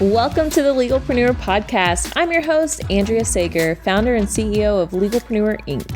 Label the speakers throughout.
Speaker 1: Welcome to the Legalpreneur Podcast. I'm your host, Andrea Sager, founder and CEO of Legalpreneur Inc.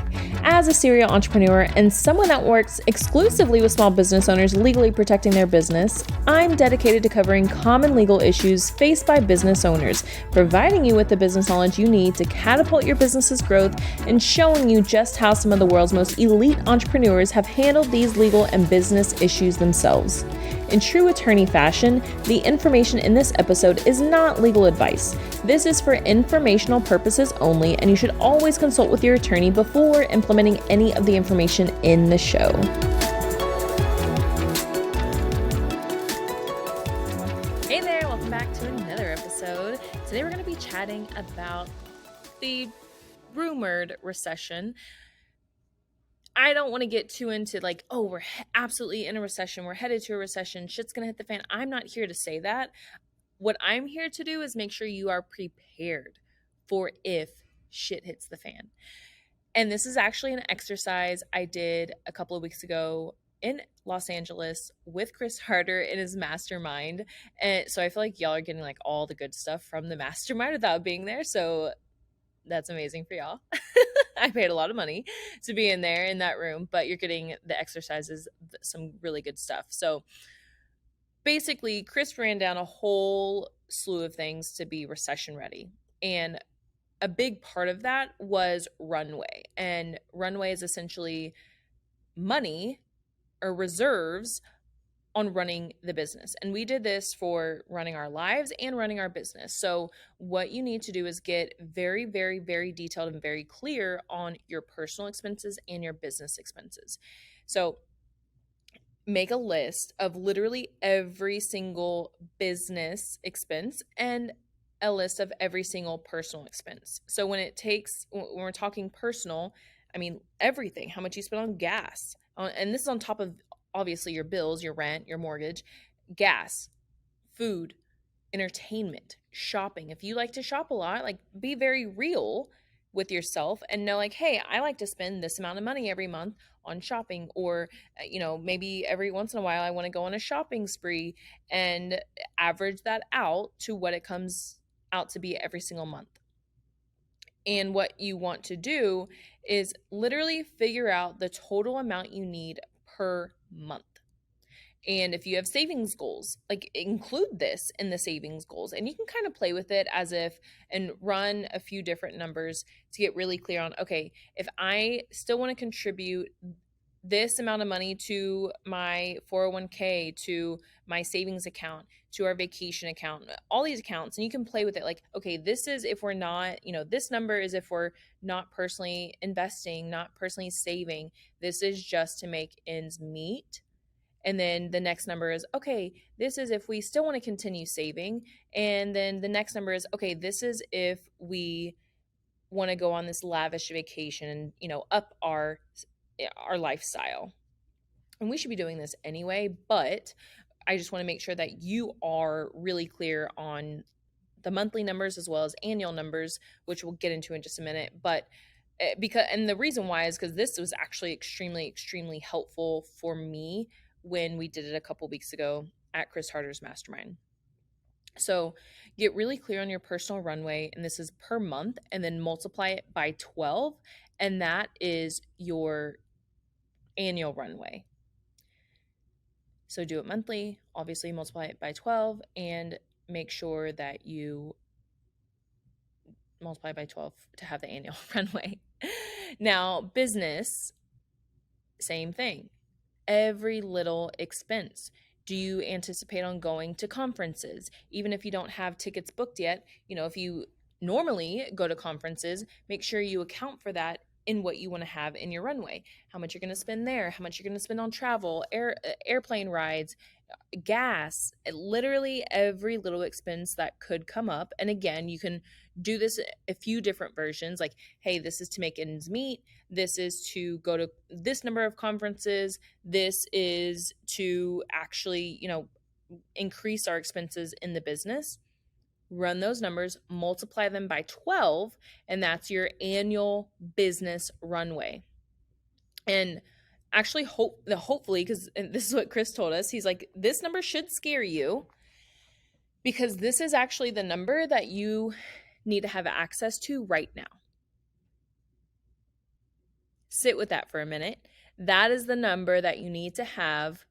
Speaker 1: As a serial entrepreneur and someone that works exclusively with small business owners legally protecting their business, I'm dedicated to covering common legal issues faced by business owners, providing you with the business knowledge you need to catapult your business's growth and showing you just how some of the world's most elite entrepreneurs have handled these legal and business issues themselves. In true attorney fashion, the information in this episode is not legal advice. This is for informational purposes only, and you should always consult with your attorney before implementing any of the information in the show. Hey there, welcome back to another episode. Today we're going to be chatting about the rumored recession. I don't want to get too into like, oh, we're absolutely in a recession. We're headed to a recession. Shit's going to hit the fan. I'm not here to say that. What I'm here to do is make sure you are prepared for if shit hits the fan. And this is actually an exercise I did a couple of weeks ago in Los Angeles with Chris Harder in his Mastermind. And so I feel like y'all are getting like all the good stuff from the Mastermind without being there. So that's amazing for y'all. I paid a lot of money to be in there in that room, but you're getting the exercises, some really good stuff. So basically, Chris ran down a whole slew of things to be recession ready. And a big part of that was runway. And runway is essentially money or reserves on running the business. And we did this for running our lives and running our business. So what you need to do is get very, very, very detailed and very clear on your personal expenses and your business expenses. So make a list of literally every single business expense and a list of every single personal expense. So when we're talking personal, I mean, everything, how much you spend on gas, and this is on top of obviously your bills, your rent, your mortgage, gas, food, entertainment, shopping. If you like to shop a lot, like be very real with yourself and know like, hey, I like to spend this amount of money every month on shopping, or, maybe every once in a while I want to go on a shopping spree and average that out to what it comes out to be every single month. And what you want to do is literally figure out the total amount you need per month. And if you have savings goals, like include this in the savings goals, and you can kind of play with it and run a few different numbers to get really clear on, okay, if I still want to contribute this amount of money to my 401k, to my savings account, to our vacation account, all these accounts, and you can play with it like, okay, this is if we're not, this number is if we're not personally investing, not personally saving. This is just to make ends meet. And then the next number is, okay, this is if we still want to continue saving. And then the next number is, okay, this is if we want to go on this lavish vacation and, up our lifestyle. And we should be doing this anyway, but I just want to make sure that you are really clear on the monthly numbers as well as annual numbers, which we'll get into in just a minute. But and the reason why is because this was actually extremely, extremely helpful for me when we did it a couple weeks ago at Chris Harder's Mastermind. So get really clear on your personal runway, and this is per month, and then multiply it by 12, and that is your annual runway. So do it monthly, obviously multiply it by 12, and make sure that you multiply by 12 to have the annual runway. Now, business, same thing. Every little expense. Do you anticipate on going to conferences? Even if you don't have tickets booked yet, if you normally go to conferences, make sure you account for that in what you want to have in your runway. How much you're going to spend there, how much you're going to spend on travel, airplane rides, gas, literally every little expense that could come up. And again, you can do this a few different versions, like, hey, this is to make ends meet. This is to go to this number of conferences. This is to actually, increase our expenses in the business. Run those numbers, multiply them by 12, and that's your annual business runway. And actually hopefully, because this is what Chris told us, he's like, this number should scare you because this is actually the number that you need to have access to right now. Sit with that for a minute. That is the number that you need to have.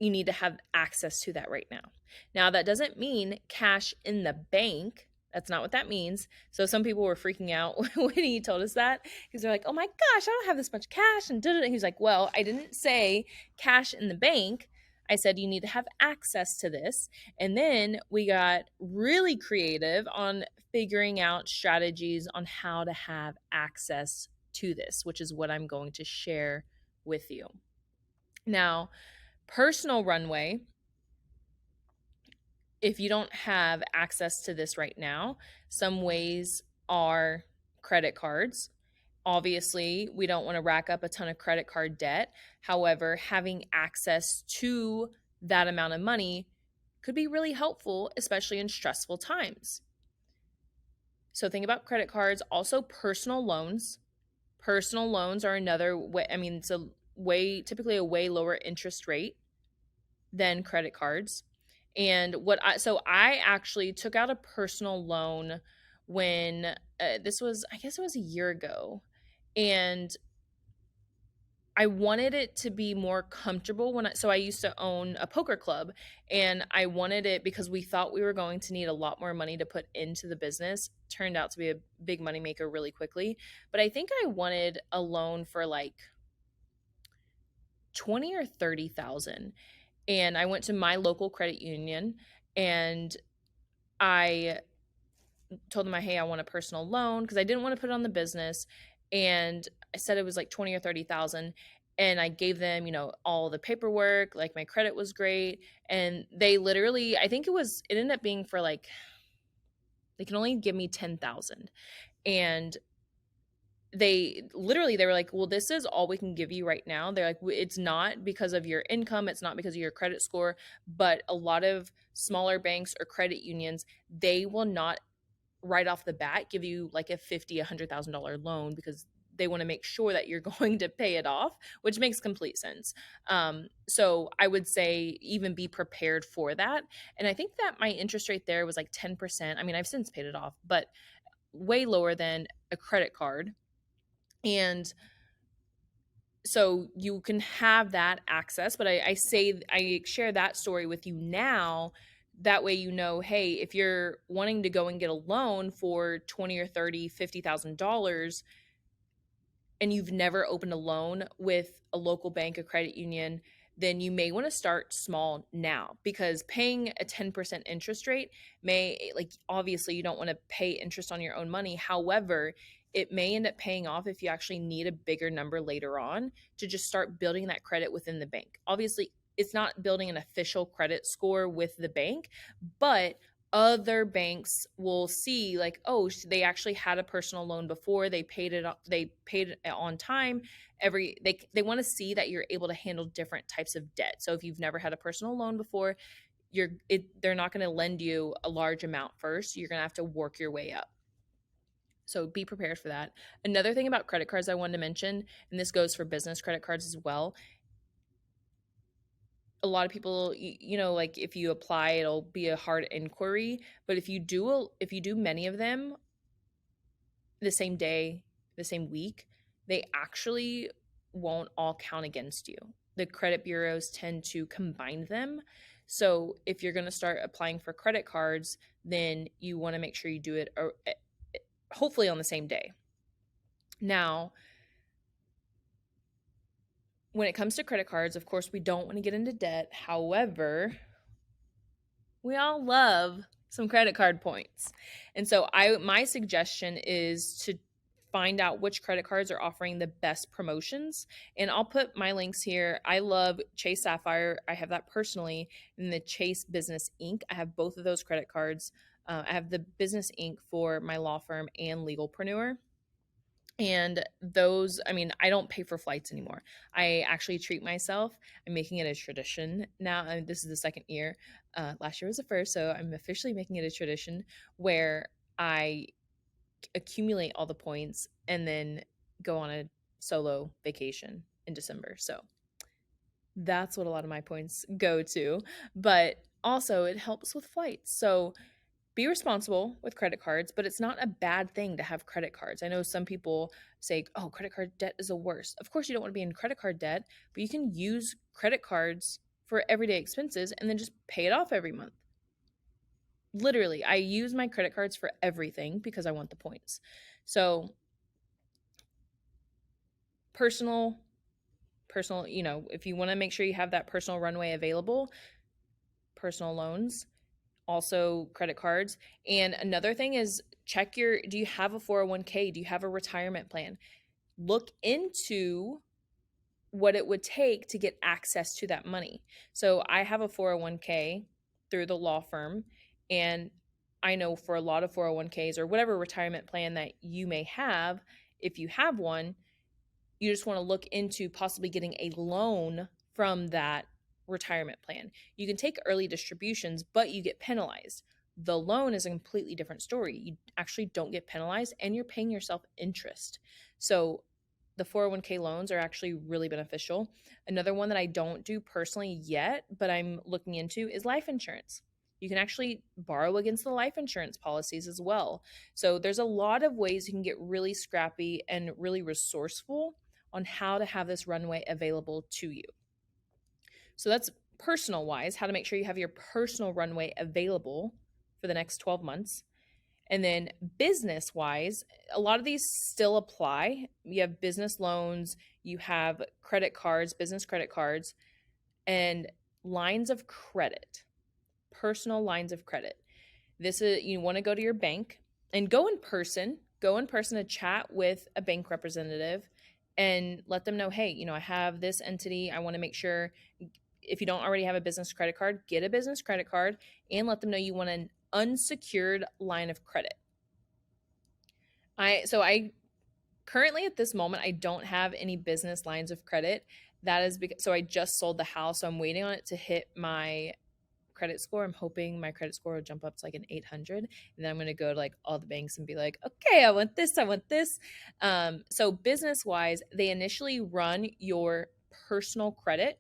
Speaker 1: You need to have access to that right now. Now, that doesn't mean cash in the bank. That's not what that means. So some people were freaking out when he told us that because they're like, oh my gosh, I don't have this much cash. And he's like, well, I didn't say cash in the bank. I said you need to have access to this. And then we got really creative on figuring out strategies on how to have access to this, which is what I'm going to share with you. Now, personal runway, if you don't have access to this right now, some ways are credit cards. Obviously, we don't want to rack up a ton of credit card debt. However, having access to that amount of money could be really helpful, especially in stressful times. So think about credit cards, also personal loans. Personal loans are another way, I mean, it's typically a way lower interest rate than credit cards. And so I actually took out a personal loan when this was, I guess it was a year ago. And I wanted it to be more comfortable so I used to own a poker club, and I wanted it because we thought we were going to need a lot more money to put into the business. Turned out to be a big moneymaker really quickly. But I think I wanted a loan for like 20 or 30,000. And I went to my local credit union and I told them, hey, I want a personal loan because I didn't want to put it on the business. And I said it was like 20 or 30,000. And I gave them, all the paperwork, like my credit was great. And they literally, I think it ended up being for like, they can only give me 10,000. And they were like, well, this is all we can give you right now. They're like, it's not because of your income, it's not because of your credit score, but a lot of smaller banks or credit unions, they will not right off the bat give you like a $50,000-$100,000 loan because they want to make sure that you're going to pay it off, which makes complete sense. So I would say even be prepared for that. And I think that my interest rate there was like 10%. I mean, I've since paid it off, but way lower than a credit card. And so you can have that access, but I share that story with you now. That way, hey, if you're wanting to go and get a loan for 20 or 30, $50,000 and you've never opened a loan with a local bank, a credit union, then you may want to start small now, because paying a 10% interest rate obviously you don't want to pay interest on your own money. However, it may end up paying off if you actually need a bigger number later on to just start building that credit within the bank. Obviously, it's not building an official credit score with the bank, but other banks will see like, oh, they actually had a personal loan before, they paid it on time. They want to see that you're able to handle different types of debt. So if you've never had a personal loan before, they're not going to lend you a large amount first. You're going to have to work your way up. So be prepared for that. Another thing about credit cards I wanted to mention, and this goes for business credit cards as well. A lot of people, like if you apply, it'll be a hard inquiry. But if you do many of them the same day, the same week, they actually won't all count against you. The credit bureaus tend to combine them. So if you're going to start applying for credit cards, then you want to make sure you do it hopefully on the same day. Now, when it comes to credit cards, of course, we don't want to get into debt. However, we all love some credit card points. And so my suggestion is to find out which credit cards are offering the best promotions. And I'll put my links here. I love Chase Sapphire. I have that personally. And the Chase Business Inc. I have both of those credit cards. I have the Business Inc. for my law firm and Legalpreneur. And those, I don't pay for flights anymore. I actually treat myself. I'm making it a tradition now. This is the second year. Last year was the first, so I'm officially making it a tradition where I accumulate all the points and then go on a solo vacation in December. So that's what a lot of my points go to. But also, it helps with flights. So be responsible with credit cards, but it's not a bad thing to have credit cards. I know some people say, oh, credit card debt is the worst. Of course, you don't want to be in credit card debt, but you can use credit cards for everyday expenses and then just pay it off every month. Literally, I use my credit cards for everything because I want the points. So personal, if you want to make sure you have that personal runway available, personal loans, also credit cards. And another thing is do you have a 401k? Do you have a retirement plan? Look into what it would take to get access to that money. So I have a 401k through the law firm, and I know for a lot of 401ks or whatever retirement plan that you may have, if you have one, you just want to look into possibly getting a loan from that retirement plan. You can take early distributions, but you get penalized. The loan is a completely different story. You actually don't get penalized and you're paying yourself interest. So the 401k loans are actually really beneficial. Another one that I don't do personally yet, but I'm looking into is life insurance. You can actually borrow against the life insurance policies as well. So there's a lot of ways you can get really scrappy and really resourceful on how to have this runway available to you. So that's personal wise, how to make sure you have your personal runway available for the next 12 months. And then business wise, a lot of these still apply. You have business loans, you have credit cards, business credit cards, and lines of credit, personal lines of credit. This is, you want to go to your bank and go in person to chat with a bank representative and let them know, hey, I have this entity. I want to make sure, if you don't already have a business credit card, get a business credit card and let them know you want an unsecured line of credit. I currently at this moment, I don't have any business lines of credit. That is because, so I just sold the house. So I'm waiting on it to hit my credit score. I'm hoping my credit score will jump up to like an 800. And then I'm going to go to like all the banks and be like, okay, I want this. So business wise, they initially run your personal credit.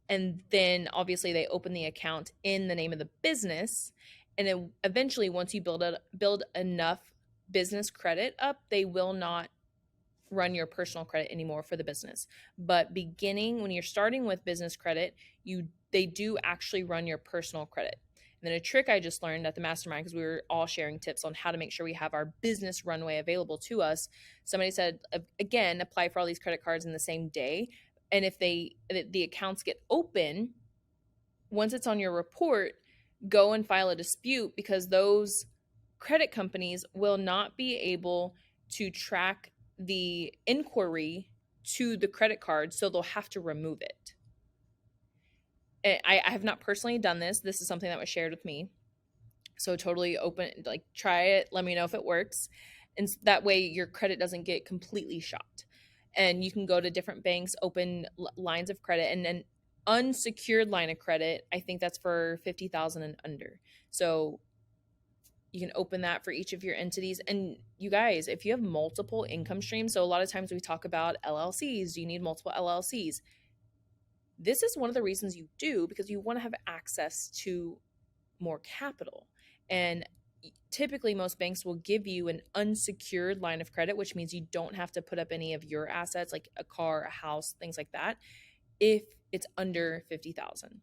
Speaker 1: And then obviously they open the account in the name of the business. And then eventually, once you build enough business credit up, they will not run your personal credit anymore for the business. But when you're starting with business credit, they do actually run your personal credit. And then a trick I just learned at the Mastermind, because we were all sharing tips on how to make sure we have our business runway available to us. Somebody said, again, apply for all these credit cards in the same day. And if the accounts get open, once it's on your report, go and file a dispute, because those credit companies will not be able to track the inquiry to the credit card, so they'll have to remove it. I have not personally done this. This is something that was shared with me. So totally open, like try it, let me know if it works. And that way your credit doesn't get completely shot. And you can go to different banks, open lines of credit, and an unsecured line of credit, I think that's for 50,000 and under. So you can open that for each of your entities. And you guys, if you have multiple income streams, so a lot of times we talk about LLCs, do you need multiple LLCs? This is one of the reasons you do, because you want to have access to more capital. And typically most banks will give you an unsecured line of credit, which means you don't have to put up any of your assets, like a car, a house, things like that, if it's under 50,000,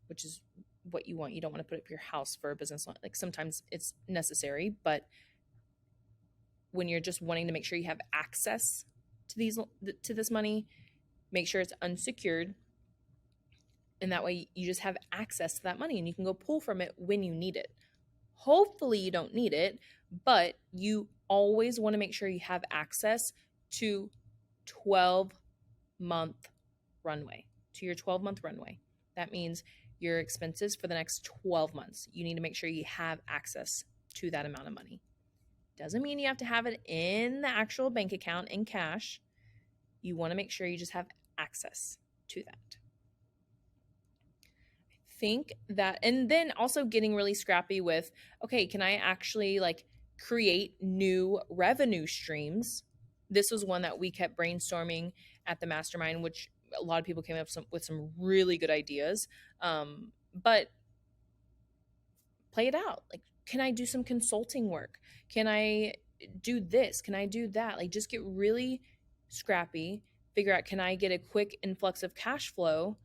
Speaker 1: which is what you want. You don't want to put up your house for a business loan. Like sometimes it's necessary, but when you're just wanting to make sure you have access to this money, make sure it's unsecured. And that way you just have access to that money and you can go pull from it when you need it. Hopefully you don't need it, but you always want to make sure you have access to 12-month runway, to your 12-month runway. That means your expenses for the next 12 months. You need to make sure you have access to that amount of money. Doesn't mean you have to have it in the actual bank account in cash. You want to make sure you just have access to that. Think that, and then also getting really scrappy with, okay, can I actually like create new revenue streams this was one that we kept brainstorming at the mastermind, which a lot of people came up with some really good ideas. But play it out. Like, can I do some consulting work? Can I do this? Can I do that? Like, just get really scrappy, figure out, can I get a quick influx of cash flow?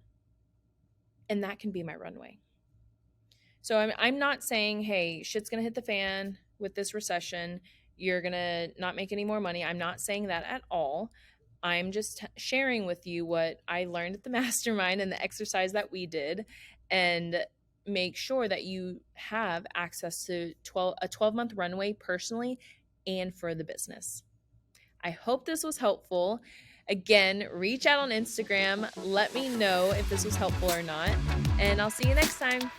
Speaker 1: And that can be my runway. So I'm not saying, hey, shit's going to hit the fan with this recession. You're going to not make any more money. I'm not saying that at all. I'm just sharing with you what I learned at the mastermind and the exercise that we did, and make sure that you have access to a 12-month runway personally and for the business. I hope this was helpful. Again, reach out on Instagram. Let me know if this was helpful or not, and I'll see you next time.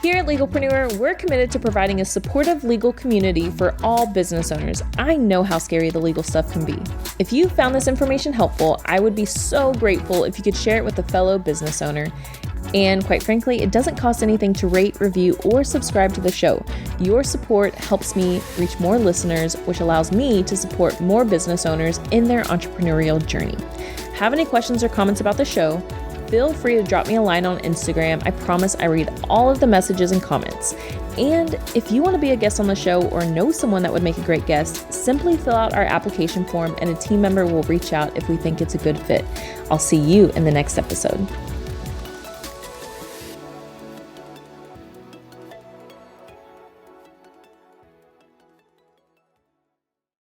Speaker 1: Here at Legalpreneur, we're committed to providing a supportive legal community for all business owners. I know how scary the legal stuff can be. If you found this information helpful, I would be so grateful if you could share it with a fellow business owner. And quite frankly, it doesn't cost anything to rate, review, or subscribe to the show. Your support helps me reach more listeners, which allows me to support more business owners in their entrepreneurial journey. Have any questions or comments about the show? Feel free to drop me a line on Instagram. I promise I read all of the messages and comments. And if you want to be a guest on the show or know someone that would make a great guest, simply fill out our application form and a team member will reach out if we think it's a good fit. I'll see you in the next episode.